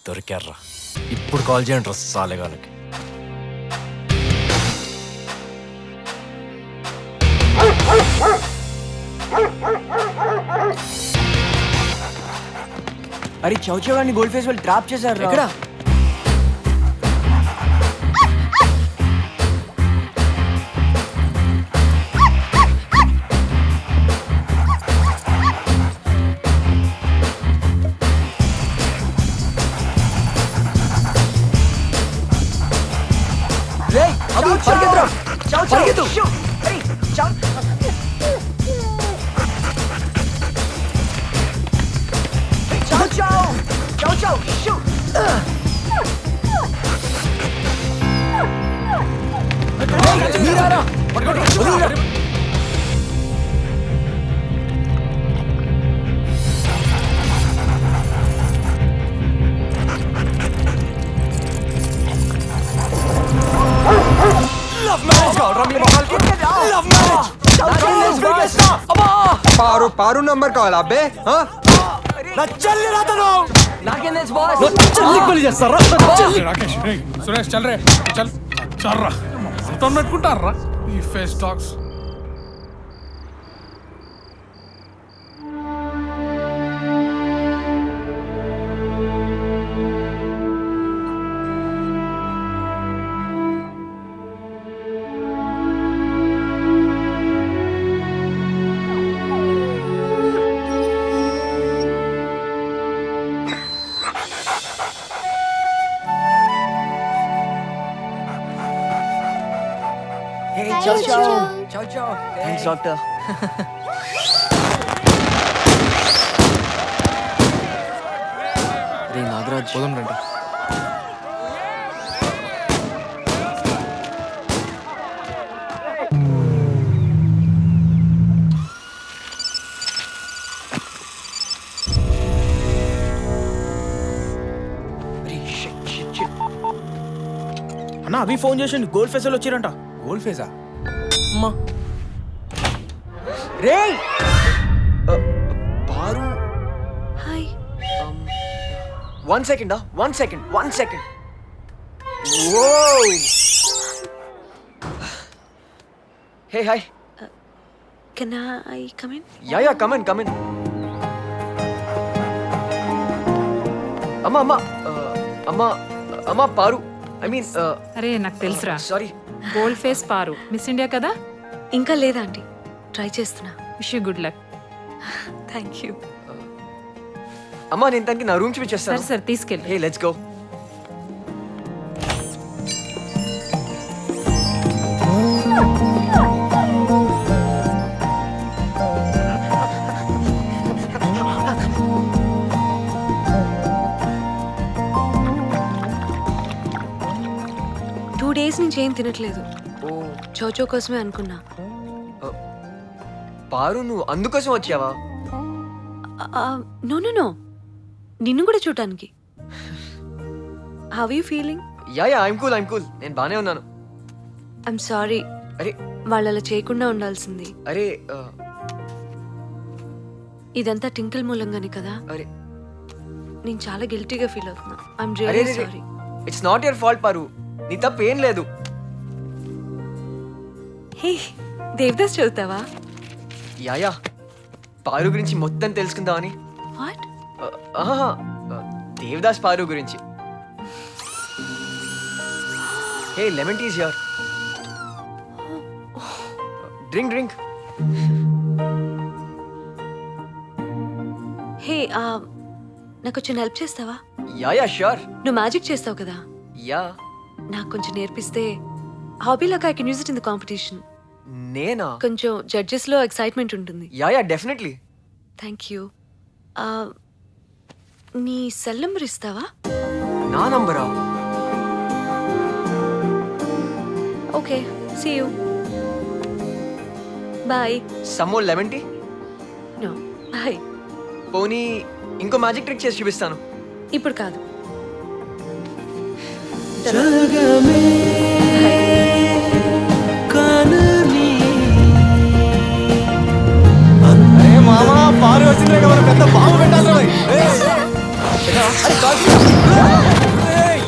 దొరికారా. ఇప్పుడు కాల్ చేయండి రా సాలేగానికి. అరే చౌచౌగాన్ని గోల్డ్ ఫేస్ వాళ్ళు ట్రాప్ చేశారు. ఎక్కడ? పారు పారు నంబర్ కావాలా అబ్బే? సురేష్ చల్ రే చల్ చల్రా మొత్తం పెట్టుకుంటారా ఈ ఫేస్ టాక్స్. Thanks doctor. రే నాగరాజ్ పోదాం రండి. అన్నా అభి ఫోన్ చేసిండు, గోల్డ్ ఫెస్ వాళ్ళు వచ్చిరంట. గోల్డ్ ఫేసా? అమ్మా రే పారు. Hi. 1 second. 1 second. Hey, hi. Can I come in? Yeah, come in. అమ్మా పారు. I mean, అరే నాకు తెలుసురా. సారీ. గోల్డ్ ఫేస్ పారు మిస్ ఇండియా కదా. ఇంకా లేదా ఆంటీ, ట్రై చేస్తున్నా. Wish you good luck. Thank you. అమ్మా నేను తనకి నా రూమ్ చూపించేస్తాను. సరే తీసుకెళ్ళి. Hey let's go. డేస్ నుంచి ఏం తినట్లేదు. ఓ చౌచౌ కోసమే అనుకున్నా. పారు నువ్వు అందుకోసం వచ్చావా? నో నిన్ను కూడా చూడటానికి. How you feeling? Yeah I'm cool. నేను బానే ఉన్నాను. I'm sorry. అరే వాళ్ళు అలా చేయకుండా ఉండాల్సింది. అరే ఇదంతా టింకిల్ మూలంగానే కదా. అరే నేను చాలా గిల్టీగా ఫీల్ అవుతున్నా. I'm really sorry. It's not your fault Paru. నీ తప్పు ఏం లేదు. హే దేవదాస్ చదువుతావా? యా పారు గురించి మొత్తం తెలుసుకుందామని. వాట్? దేవదాస్ పారు గురించి. హే లెమన్ టీ హియర్. డ్రింక్. హే నాకు కొంచెం హెల్ప్ చేస్తావా? Yeah sure. నువ్వు మ్యాజిక్ చేస్తావు కదా, యా నాకు కొంచెం నేర్పిస్తే హాబీ లాగా I can use it in the competition. నేనా? కొంచెం జడ్జెస్ లో ఎక్సైట్మెంట్ ఉంటుంది. Yeah definitely. Thank you. నీ సెల్ నెంబర్ ఇస్తావా? నా నంబరా? Okay, see you. Bye. Some more lemon tea? No bye. పోనీ ఇంకో మ్యాజిక్ ట్రిక్ చేసి చూపిస్తాను. ఇప్పుడు కాదు. మామా పారు వచ్చిందే కదా, పెద్ద బాంబు పెట్టాలి.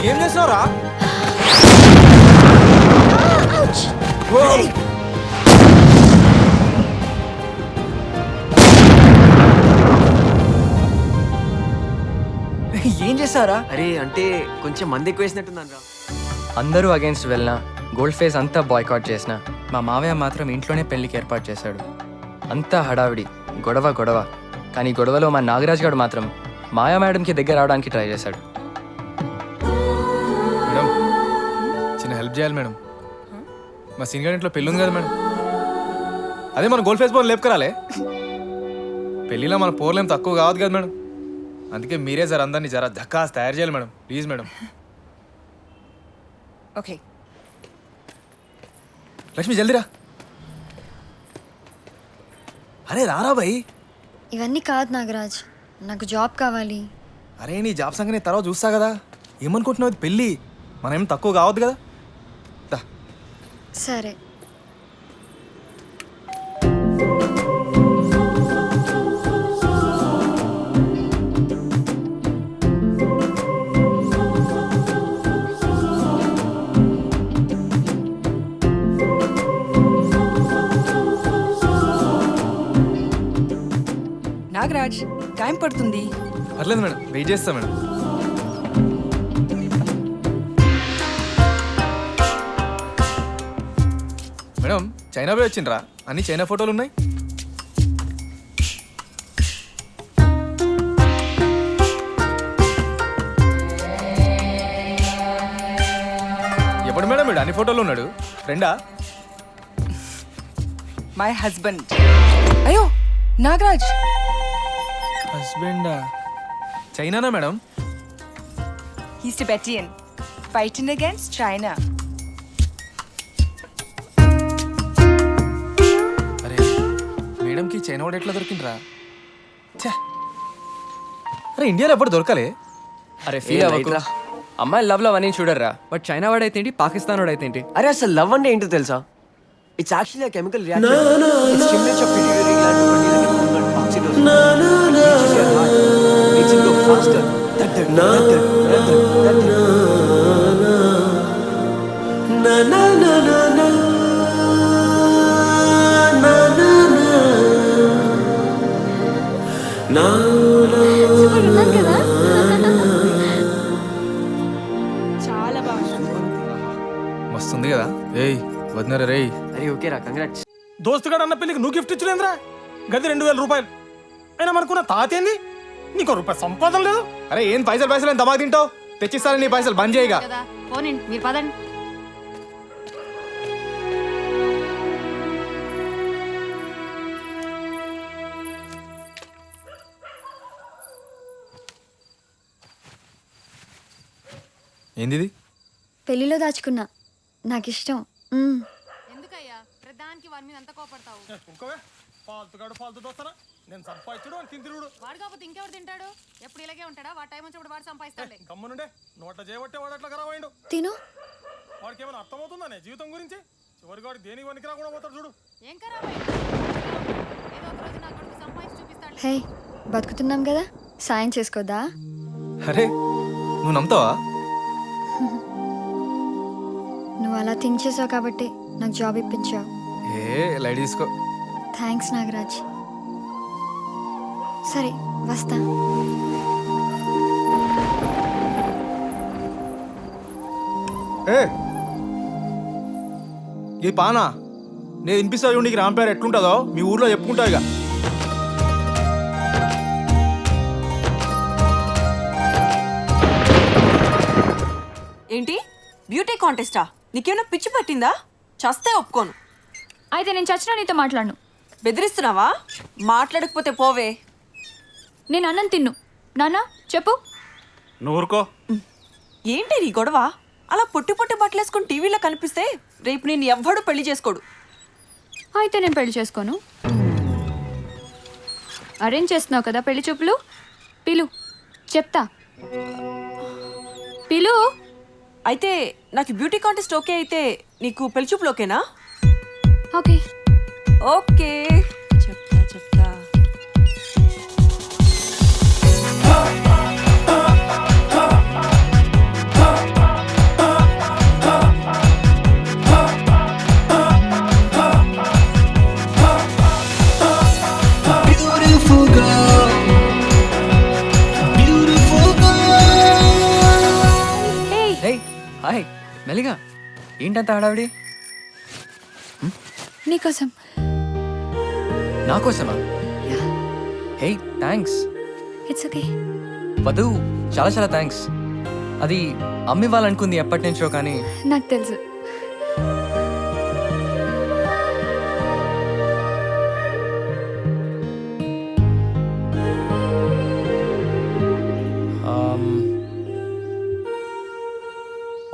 ఏం చేస్తున్నావురా? ఏం చేస్తారా? అరే అంటే కొంచెం మంది ఎక్కువ వేసినట్టుందని రా. అందరూ అగేన్స్ట్ వెళ్ళినా గోల్డ్ ఫేస్ అంతా బాయ్కాట్ చేసిన మా మావయ్య మాత్రం ఇంట్లోనే పెళ్లికి ఏర్పాటు చేశాడు. అంతా హడావిడి, గొడవ గొడవ. కానీ గొడవలో మా నాగరాజ్ గారు మాత్రం మాయా మేడంకి దగ్గర రావడానికి ట్రై చేశాడు. మేడం చిన్న హెల్ప్ చేయాలి మేడం. మా సీనియర్ ఇంట్లో పెళ్ళి ఉంది కదా మేడం. అదే మన గోల్డ్ ఫేస్ బోన్ లేపుకరాలే. పెళ్ళిలో మన పోర్లేం తక్కువ కావద్దు కదా మేడం. అందుకే మీరే జర అందరినీ జర ధక్కాస్ తయారు చేయాలి madam, please madam. Okay Lakshmi జల్దీరా. అరే రారా భయ్. ఇవన్నీ కాదు నాగరాజ్, నాకు జాబ్ కావాలి. అరే నీ జాబ్ సంగతి తర్వాత చూస్తా కదా. ఏమనుకుంటున్నావు, ఇది పెళ్ళి, మనం ఏం తక్కువ కావద్దు కదా. దా. సరే నాగరాజ్, టైం పడుతుంది. పర్లేదు మేడం, వెయిట్ చేస్తా మేడం. మేడం చైనా పోయి వచ్చిండ్రా, అన్ని చైనా ఫోటోలు ఉన్నాయి. ఎప్పుడు మేడం వీడు అన్ని ఫోటోలు ఉన్నాడు? ఫ్రెండా? My husband. అయ్యో నాగరాజ్, హస్బెండా? చైనానా madam? He's Tibetan, fighting against China. అరే మేడంకి చైనా వాడు ఎట్లా దొరికిండ్రా? ఛే! అరే ఇండియాలో ఎప్పుడు దొరకలే. అరే ఫీల్ అవ్వకు, అమ్మాయి లవ్ అని చూడర్రా. బట్ చైనా వాడైతే ఏంటి, పాకిస్తాన్ వాడైతే ఏంటి? అరే అసలు లవ్ అంటే ఏంటో తెలుసా? It's actually chemical reaction. It's stimulates of pituitary gland to produce oxytocin. Reaches your heart. Makes it go faster. చాలా బాగుంది. మస్తుంది కదా. ఏయ్ వదినరా రేయ్. అరే ఓకేరా, కంగ్రాట్స్. దోస్తుగాడు అన్న పెళ్ళికి నువ్వు గిఫ్ట్ ఇచ్చలేదురా? గది 2000 రూపాయలు అయినా మనకున్న తాతేంది? నీకు రూపాయి సంపాదన లేదు. అరే ఏం పైసలు పైసలు అని దమాక్ తింటావు? తెచ్చిస్తాను నీ పైసలు, బంద్ చేయగా. మీరు పదండి. ఏంది ఇది? పెళ్లిలో దాచుకున్నా, నాకు ఇష్టం. ఎందుకయ్యా ప్రధానికి వారి మీద అంత కోపడతావు? ఇంకోవే ఫాల్తుగాడు ఫాల్తు దోస్తారా? నేను సంపాదించడు అని తింటుడు. వాడు కాకపోతే ఇంకెవరు తింటాడు? ఎప్పుడు ఇలాగే ఉంటాడా? వాడు టైం వచ్చినప్పుడు వాడు సంపాదిస్తాడులే. గమ్మునుండే, నోట్ల చేయబట్టే వాడు అట్లా ఖరాబ్ అయిండు. తిను. వాడికి ఏమైనా అర్థమవుతుందనే జీవితం గురించి? చివరికి వాడు దేనికి వనికి రాకుండా పోతాడు చూడు. ఏం ఖరాబ్ అయ్యింది? ఏదో ఒక రోజు నా కొడుకు సంపాదించి చూపిస్తాడు. హే, బతుకుతున్నాం కదా, సాయం చేసుకోద్దా? అరే నువ్వు నమ్ముతావా? నువ్వు అలా థింక్ చేసావు కాబట్టి నాకు జాబ్ ఇప్పించావు. ఏ లైట్ తీసుకో. థ్యాంక్స్ నాగరాజ్. సరే వస్తా. ఏ ఈ పానా నేను వినిపిస్తా చూడు. నీకు రాంపేరు ఎట్లుంటుందో మీ ఊర్లో చెప్పుకుంటావు ఇక. ఏంటి బ్యూటీ కాంటెస్టా? నీకేమైనా పిచ్చి పట్టిందా? చస్తే ఒప్పుకోను. అయితే నేను చచ్చినా నీతో మాట్లాడను. బెదిరిస్తున్నావా? మాట్లాడకపోతే పోవే. నేను అన్నం తిన్ను. నాన్న చెప్పు. నూరుకో. ఏంటి నీ గొడవ? అలా పొట్టి పొట్టి బట్టలేసుకుని టీవీలో కనిపిస్తే రేపు నేను ఎవ్వడు పెళ్లి చేసుకోడు. అయితే నేను పెళ్లి చేసుకోను. అరేంజ్ చేస్తున్నావు కదా పెళ్లి చూపులు? పిలు, చెప్తా. పిలు. అయితే నాకు బ్యూటీ కాంటెస్ట్ ఓకే అయితే నీకు పెళ్లి చూపులు ఓకేనా? ఓకే. ఓకే చెప్తా చెప్తా. మెల్లిగా ఏంటంత హడావిడి? నీకోసం. నా కోసమా? Hey thanks. It's okay. వద్దు, చాలా చాలా థ్యాంక్స్. అది అమ్మ ఇవ్వాలనుకుంది ఎప్పటి నుంచో, కానీ నాకు తెలుసు.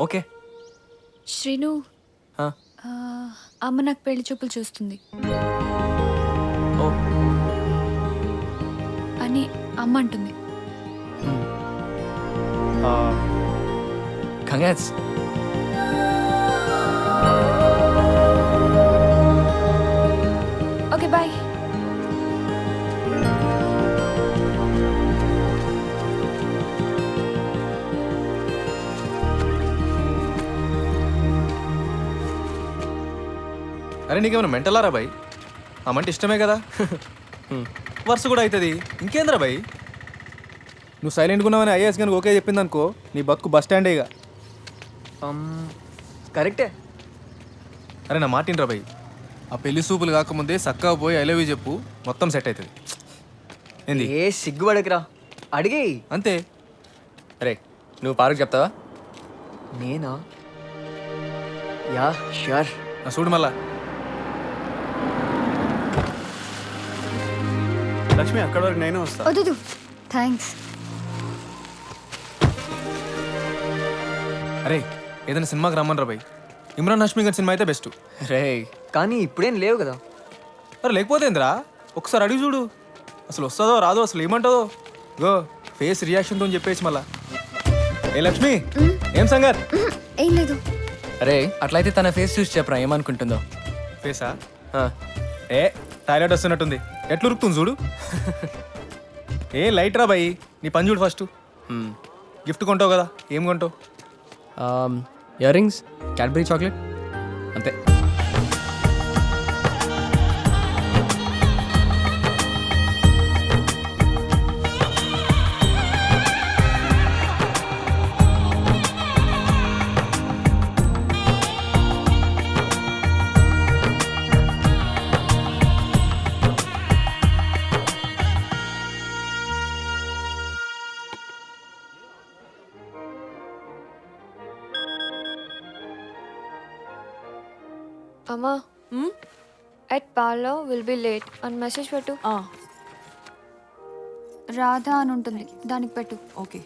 ఓకే. శ్రీను, ఆ, అమ్మ నాకు పెళ్లి చూపులు చూస్తుంది ఓ, అని అమ్మ అంటుంది. కంగ్రాట్స్. Okay bye. అరే నీకేమైనా మెంటలారా బాయ్? అమ్మంటే ఇష్టమే కదా, వరుస కూడా అవుతుంది. ఇంకేంద్రా బాయ్? నువ్వు సైలెంట్గా ఉన్నావని ఐఏఎస్ కానీ ఓకే చెప్పింది అనుకో, నీ బతుకు బస్ స్టాండే ఇక. కరెక్టే. అరే నా మాటిండ్రా బాయ్, ఆ పెళ్లి సూపులు కాకముందే చక్కగా పోయి ఐ లవ్ యూ చెప్పు, మొత్తం సెట్ అవుతుంది. ఏంది? ఏ సిగ్గుపడకురా, అడిగే. అంతే. అరే నువ్వు పారుకు చెప్తావా? నేనా? Yeah sure. నా చూడు మళ్ళా. లక్ష్మి అక్కడ వరకు నేను వస్తా. వద్దు, థ్యాంక్స్. అరే ఏదైనా సినిమాకి రమ్మనరా బాయ్, ఇమ్రాన్ హష్మి గారి సినిమా అయితే బెస్ట్. రే కానీ ఇప్పుడేం లేవు కదా. అరే లేకపోతే ఏంద్రా, ఒకసారి అడిగి చూడు, అసలు వస్తుందో రాదో, అసలు ఏమంటుందో. గో ఫేస్ రియాక్షన్తో చెప్పేసి మళ్ళా. ఏ లక్ష్మి, ఏం సంగత్? ఏం లేదు. అరే అట్లయితే తన ఫేస్ చూసి చెప్పరా ఏమనుకుంటుందో. ఫేసా? ఆ, ఏ టాయిలెట్ వస్తున్నట్టుంది, ఎట్లా ఉరుకుతుంది చూడు. ఏ లైట్ రా బాయ్, నీ పని చూడు ఫస్ట్. గిఫ్ట్ కొంటావు కదా, ఏం కొంటావు? ఇయర్ రింగ్స్, క్యాడ్బరీ చాక్లెట్, అంతే. అమ్మా, ఎట్ పార్లో విల్ బి లేట్ అని మెసేజ్ పెట్టు. రాధా అని ఉంటుంది, దానికి పెట్టు. Okay.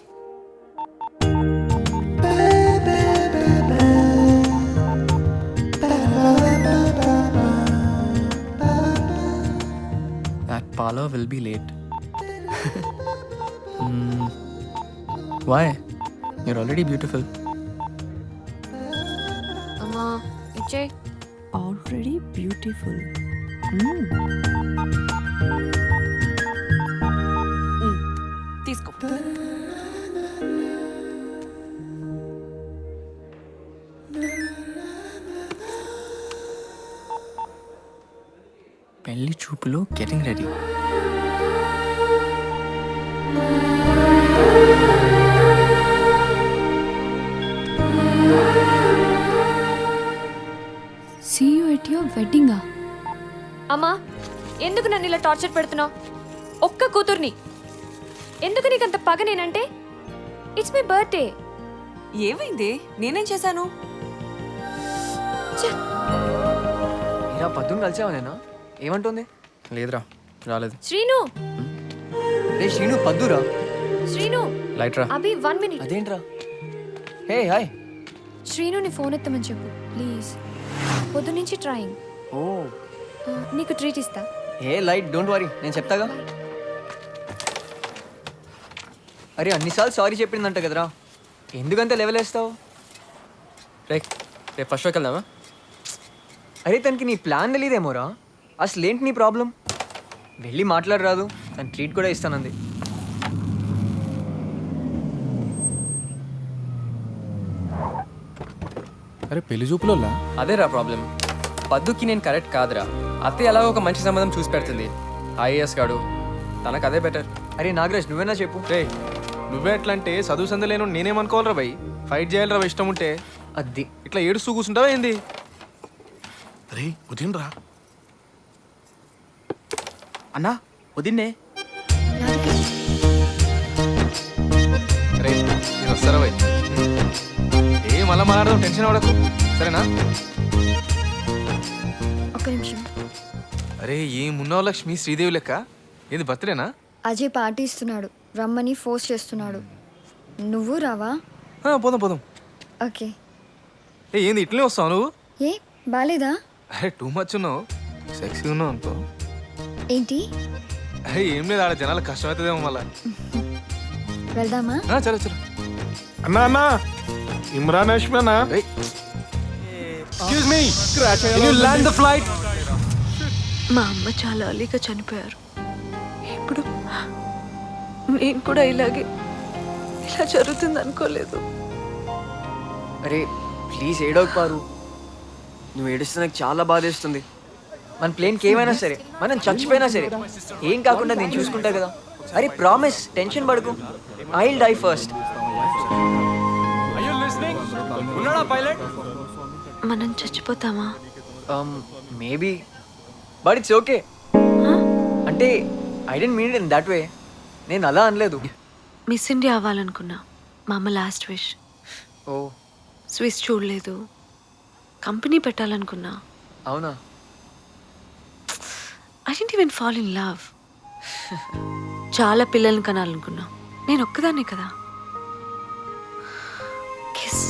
That parlor will be late. Why? You're already beautiful. అమ్మా ఇచ్చే. Already beautiful. తీసుకో. పెళ్లి చూపులో getting ready. See you at your వెడ్డింగా? అమ్మా, ఎందుకు నన్ను ఇలా టార్చర్ పెడుతున్నావు? ఒక్క కూతుర్ని ఎందుకు నీకంత పగ? నేనంటే ఇట్స్ మై బర్త్డే. ఏమైంది? నేనేం చేశాను? ఇలా పద్దును కలిసావా? ఏమంటుంది? లేదురా, రాలేదు. శ్రీను, రే శ్రీను, పద్దురా. శ్రీను, లైట్ రా. అభి 1 minute. అదేంట్రా? Hey hi. శ్రీనుని ఫోన్ ఎత్తమని చెప్పు ప్లీజ్. పొద్దు నుంచి ట్రైంగ్. ఓ నీకు ట్రీట్ ఇస్తా. ఏ లైట్, డోంట్ వరీ, నేను చెప్తాగా. అరే అన్నిసార్లు సారీ చెప్పిందంట కదరా, ఎందుకంత లెవెల్ వేస్తావు? రేపు ఫస్ట్ షోకి వెళ్దామా? అరే తనకి నీ ప్లాన్ తెలియదేమోరా. అసలు ఏంటి నీ ప్రాబ్లం? వెళ్ళి మాట్లాడరాదు, తను ట్రీట్ కూడా ఇస్తానంది. అరే పెళ్లి చూపులోలా? అదేరా ప్రాబ్లం. పద్దుకి నేను కరెక్ట్ కాదురా. అత్తయ్య ఎలాగో ఒక మంచి సంబంధం చూసి పెడుతుంది. ఐఏఎస్ గాడు, తనకు అదే బెటర్. అరే నాగరాజ్, నువ్వేనా చెప్పు. రే నువ్వే ఎట్లా అంటే చదువు సందలేను నేనేమనుకోవాలరా భయ్? ఫైట్ చేయాలరా ఇష్టం ఉంటే. అది ఇట్లా ఏడుస్తూ కూర్చుంటావా ఏంది? రే వదినరా. అన్నా వదిన్నే. అరే నేను వస్తారా భయ్? ఏ మళ్ళా మాట్లాడదాం, టెన్షన్ పడకు సరేనా? ఒక్క నిమిషం. అరే ఏమున్నావు లక్ష్మి, శ్రీదేవి లెక్క. ఏంది బర్త్డేనా? అజయ్ పార్టీ ఇస్తున్నాడు, రమ్మని ఫోర్స్ చేస్తున్నాడు. నువ్వు రావా? పోదాం పోదాం. ఓకే. ఏంది ఇట్లనే వస్తావు నువ్వు? ఏ బాలేదా? అరే టూ మచ్ ఉన్నావు, సెక్సీ ఉన్నావు అనుకో. ఏంటి? అరే ఏం లేదు, ఆడ జనాలు కష్టమవుతుందేమో మళ్ళా. వెళ్దామా? చలో చలో. అన్నా అన్నా, ఇమ్రాన్ హష్మేనా? Excuse me, can you land the flight? మా అమ్మ చాలా అలీగా చనిపోయారు. ఇప్పుడు నేను కూడా ఇలా జరుగుతుంది అనుకోలేదు. అరే ప్లీజ్ ఏడవకు పారు, నువ్వు ఏడుస్తే నాకు చాలా బాధేస్తుంది. మన ప్లేన్కి ఏమైనా సరే, మనం చచ్చిపోయినా సరే ఏం కాకుండా నేను చూసుకుంటా కదా. అరే ప్రామిస్, టెన్షన్ పడకు. I will die first. మనం చచ్చిపోతామా? Maybe, but it's okay. అంటే I don't mean it in that way. నేను అలా అనలేదు. మిస్ ఇండియా అవ్వాలనుకున్నా, మా అమ్మ లాస్ట్ విష్. ఓ స్విస్ చూడలేదు. కంపెనీ పెట్టాలనుకున్నా. అవునా? I don't even fall in love. చాలా పిల్లల్ని కనాలనుకున్నా, నేను ఒక్కదాన్నే కదా. Kiss,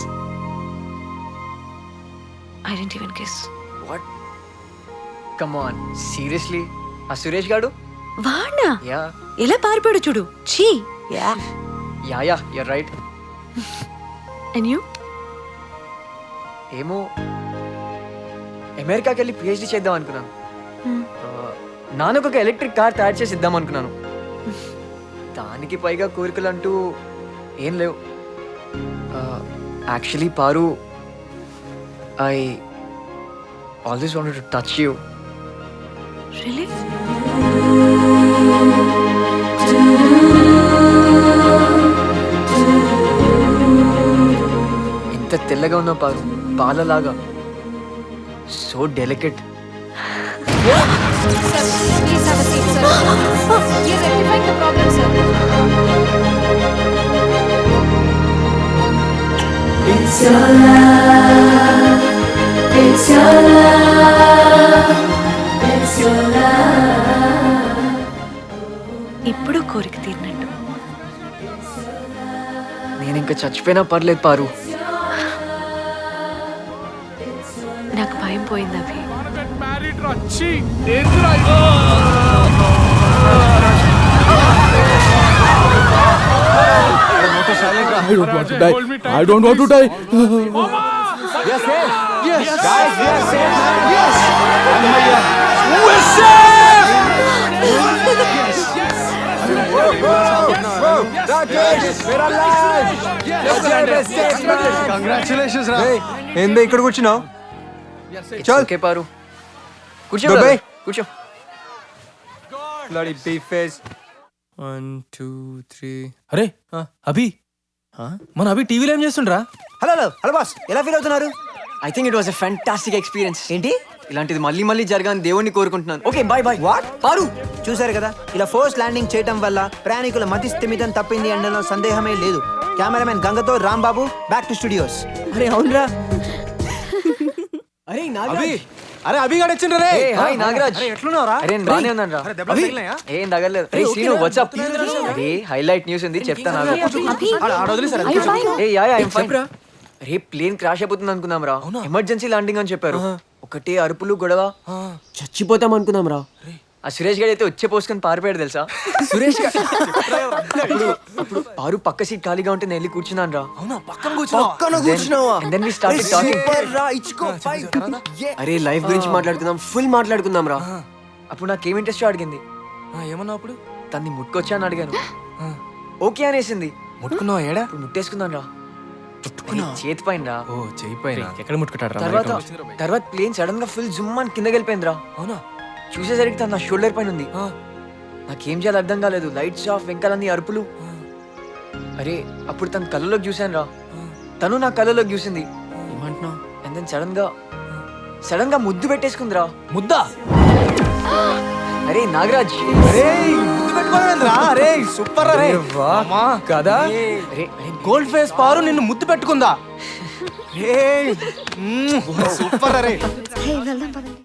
I don't even kiss. What? Come on, seriously? ఆ సురేష్ గాడు? వాడా? యా ఎలా పారిపోయాడు చూడు. చీ. Yeah yeah you're right. And you? ఏమో, అమెరికాకి వెళ్ళి పిహెచ్డి చేద్దాం అనుకున్నాను. నాన్నకు ఒక ఎలక్ట్రిక్ కార్ తయారు చేసి ఇద్దాం అనుకున్నాను. దానికి పైగా కోరికలు అంటూ ఏం లేవు. Actually Paru, I always wanted to touch you. Really? ఎంత తెల్లగా ఉన్నావు పారు, పాలలాగా. So delicate. ఇప్పుడు కోరిక తీరినట్టు. నేను ఇంకా చచ్చిపోయినా పర్లేదు పారు. నాకు భయం పోయింది అభి. I don't want to die. We are safe. Yes. Guys, we are safe. Yes. We're safe. We're alive. Congratulations రా. ఏంది ఇక్కడ కూర్చున్నావు? చల్ ఓకే పారు, కూర్చో Bye-bye. కూర్చో. Bloody beef face. 1 2 3. అరే అభి, మన అభి టీవీలో ఏం చేస్తుండ్రా? హలో హలో హలో బాస్, ఎలా ఫీల్ అవుతున్నారు? I think it was a fantastic experience. ఏంటి ఇలాంటిది మళ్ళీ మళ్ళీ జరగాలని దేవుణ్ణి కోరుకుంటున్నాను. Okay bye bye. వాట్ పారు? చూశారు కదా, ఇలా ఫోర్స్ ల్యాండింగ్ చేయటం వల్ల ప్రయాణికుల మతి స్థిమితం తప్పింది అనడంలో సందేహమే లేదు. కెమెరామెన్ గంగతో రాంబాబు, బ్యాక్ టు స్టూడియోస్. అరే అవునరా. అరే నాగరాజ్. అరే అభి గాడు వచ్చిండ్రు రే. ఏ హాయ్ నాగరాజ్. ఎట్లున్నావురా? అరే నేను బానే ఉన్నాను రా. దెబ్బలు తగిలినాయా? ఏం తగలేదు. రే శ్రీను వాట్స్ అప్? అరే హైలైట్ న్యూస్ ఉంది చెప్తాను. ఏ యా ఐ యామ్ ఫైన్. అరే ప్లేన్ క్రాష్ అయిపోతుంది అనుకున్నాం రా. ఎమర్జెన్సీ ల్యాండింగ్ అని చెప్పారు. ఒకటే అరుపులు గొడవ, చచ్చిపోతాం అనుకున్నాం రా. ఆ సురేష్ గారు అయితే వచ్చే పోసుకొని పారిపోయాడు తెలుసా. సురేష్ గారు అప్పుడు పారు పక్క సీట్ ఖాళీగా ఉంటే నేను వెళ్ళి కూర్చున్నాను రా. And then we started talking. అరే లైఫ్ గురించి మాట్లాడుకుందాం, ఫుల్ మాట్లాడుకుందాం రా. అప్పుడు నాకేం ఇంట్రెస్ట్ అడిగింది. ఏమన్నా అప్పుడు? తన్ని ముట్టుకొచ్చా అని అడిగాను. ఓకే అనేసింది. ముట్టుకున్నావా? ఏడా? ఇప్పుడు ముట్టేసుకున్నాను రా. చేతి పైన రా. ఓ చెయ్యి పైన. ఎక్కడ ముట్టుకుంటాడు? తర్వాత ప్లేన్ సడన్ గా ఫుల్ జుమ్ అని కిందకి వెళ్ళిపోయింది రా. అవునా? చూసేసరికి తను నా షోల్డర్ పైన ఉంది. నాకేం చేయాలి అర్థం కాలేదు. లైట్స్ ఆఫ్, వెంకాలన్నీ అరుపులు. అరే అప్పుడు తన కళ్ళలోకి చూశాను రా. తను నా కళ్ళలోకి చూసింది. అండ్ దెన్ సడన్ గా ముద్దు పెట్టేసుకుందిరా. ముద్దా అరే నాగరాజ్, ముద్దు పెట్టుకోలేదురా. అరే సూపర్ రే కదా. అరే గోల్డ్ ఫేస్ పారు నిన్ను ముద్దు పెట్టుకుందా. సూపర్ అరే. వెళ్దాం పదండి.